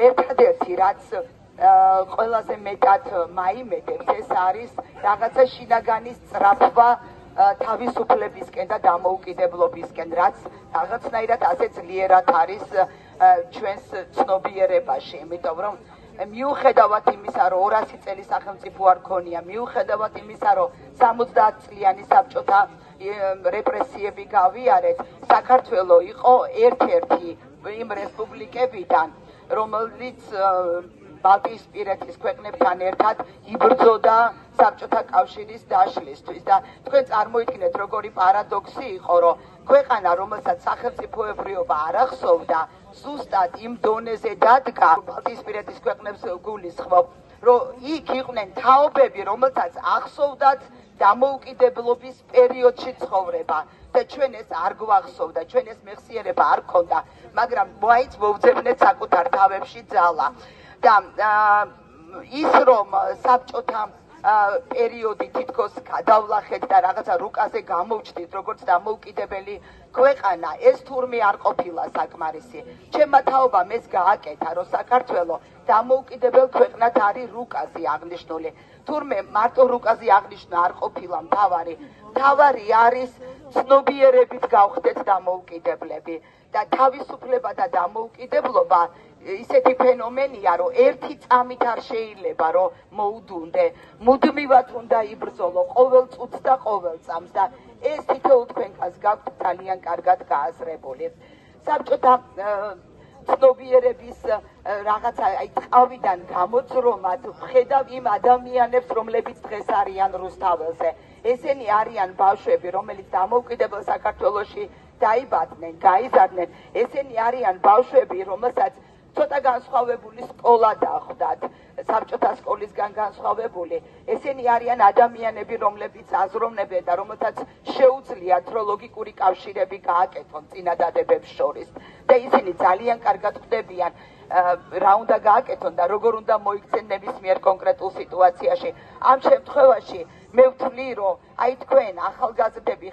ერთადერთი რაც ყველაზე მეტად მაიმედებს ეს არის რაღაცა შინაგანის სწრაფვა თავისუფლებისკენ და დამოუკიდებლობისკენ, რაც რაღაცნაირად ასე ძლიერად არის ჩვენს ცნობიერებაში, იმიტომ რომ მიუხედავად იმისა, რომ 200 წელი სახელმწიფო არ ქონია, მიუხედავად იმისა, რომ 70 წლიანი საბჭოთა რეპრესიები გავიარეთ, საქართველო იყო ერთ-ერთი იმ რესპუბლიკებიდან, რომელიც ბალტიისპირეთის ქვეყნებთან ერთად იბრძოდა საბჭოთა კავშირის დაშლისთვის და თქვენ წარმოიდგინეთ, როგორი პარადოქსი იყო, რომ ქვეყანა, რომელსაც სახელმწიფოებრიობა არ ახსოვდა, ზუსტად იმ დონეზე დადგა, ბალტიისპირეთის ქვეყნებს გულისხმობ, რომ იქ იყვნენ თაობები, რომელსაც ახსოვდათ დამოუკიდებლობის პერიოდში ცხოვრება და ჩვენ ეს არ გვახსოვდა, ჩვენ ეს მეხსიერება არ ქონდა, მაგრამ მაინც მოვძებნეთ საკუთარ თავებში ძალა. და ის რომ საბჭოთა პერიოდი თითქოს გადავლახეთ და რაღაცა რუკაზე გამოვჩდით როგორც დამოუკიდებელი ქვეყანა, ეს თურმე არ ყოფილა საკმარისი. ჩემმა თაობამ ეს გააკეთა, რომ საქართველო დამოუკიდებელ ქვეყნად არის რუკაზე აღნიშნული. თურმე მარტო რუკაზე აღნიშნა არ ყოფილა მთავარი. მთავარი არის ცნობიერებით გავხდეთ დამოუკიდებლები და თავისუფლება და დამოუკიდებლობა ისეთი ფენომენია, რომ ერთი წამით არ შეიძლება რომ მოუდუნდე, მუდმივად უნდა იბრძოლო ყოველ წუთს და ყოველ წამს და ეს თითოეულ თქვენგანს გაქვთ ძალიან კარგად გააზრებული. საბჭოთა ცნობიერების რაღაცა წყავიდან გამოძრომად ვხედავ იმ ადამიანებს, რომლებიც დღეს არიან რუსთაველზე. ესენი არიან ბავშვები, რომელიც დამოუკიდებელ საქართველოში დაიბადნენ, გაიზარდნენ. ესენი არიან ბავშვები, რომელსაც ცოტა განსხვავებული სკოლა დახვდათ, საბჭოთა სკოლისგან განსხვავებული. ესენი არიან ადამიანები, რომლებიც აზროვნებენ და რომელთაც შეუძლიათ რომ ლოგიკური კავშირები გააკეთონ წინადადებებს შორის. და ისინი ძალიან კარგად ხვდებიან რა უნდა გააკეთონ და როგორ უნდა მოიქცენ ნებისმიერ კონკრეტულ სიტუაციაში. ამ შემთხვევაში მე ვთვლი, რომ აი თქვენ ახალგაზრდები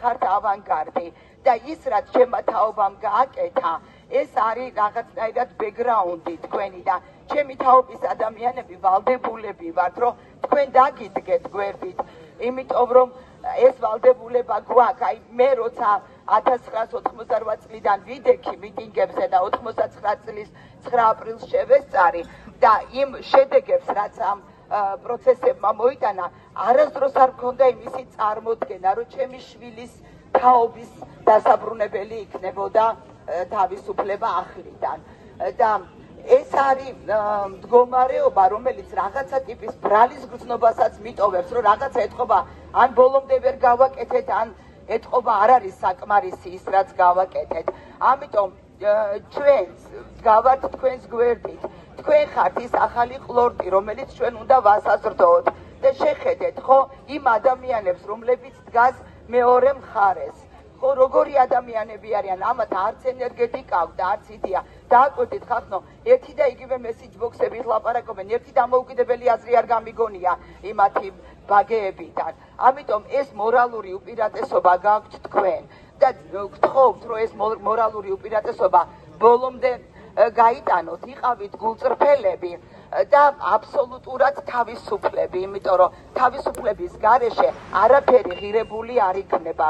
ხართ ავანგარდი და ის რაც ჩემმა თაობამ გააკეთა, ეს არის რაღაცნაირად ბექგრაუნდი თქვენი და ჩემი თაობის ადამიანები ვალდებულები ვართ, რომ თქვენ დაგიდგეთ გვერდით, იმიტომ რომ ეს ვალდებულება გვაქვს. აი მე როცა 1988 წლიდან ვიდექი მიტინგებზე და 99 წლის 9 აპრილს შევესწარი და იმ შედეგებს რაც ამ პროცესებმა მოიტანა, არასდროს არ მქონდა იმისი წარმოდგენა, რომ ჩემი შვილის თაობის დასაბრუნებელი იქნებოდა თავისუფლება ახლიდან. და ეს არის მდგომარეობა, რომელიც რაღაცა ტიპის ბრალის გრძნობასაც მიტოვებს, რომ რაღაცა ეთყობა ან ბოლომდე ვერ გავაკეთეთ, ან ეთყობა არ არის საკმარისი ის, რაც გავაკეთეთ. ამიტომ ჩვენს გავართ თქვენს გვერდით. თქვენ ხართ ის ახალი ყლორტი, რომელიც ჩვენ უნდა ვასაზრდოოთ და შეხედეთ ხო იმ ადამიანებს, რომლებიც დგას მეორე მხარეს. ხო როგორი ადამიანები არიან, ამათ არც ენერგეტიკა აქვს და არც იდეა. დააკვირდით ხახნო, ერთი და იგივე მესიჯ ბოქსებით ლაპარაკობენ, ერთი დამოუკიდებელი აზრი არ გამიგონია იმათი ბაგეებიდან. ამიტომ ეს მორალური უპირატესობა გაქვთ თქვენ და გთხოვთ, რომ ეს მორალური უპირატესობა ბოლომდე გაიტანოთ, იყავით გულწრფელები და აბსოლუტურად თავისუფლები, იმიტომ რომ თავისუფლების გარეშე არაფერი ღირებული არ იქნება.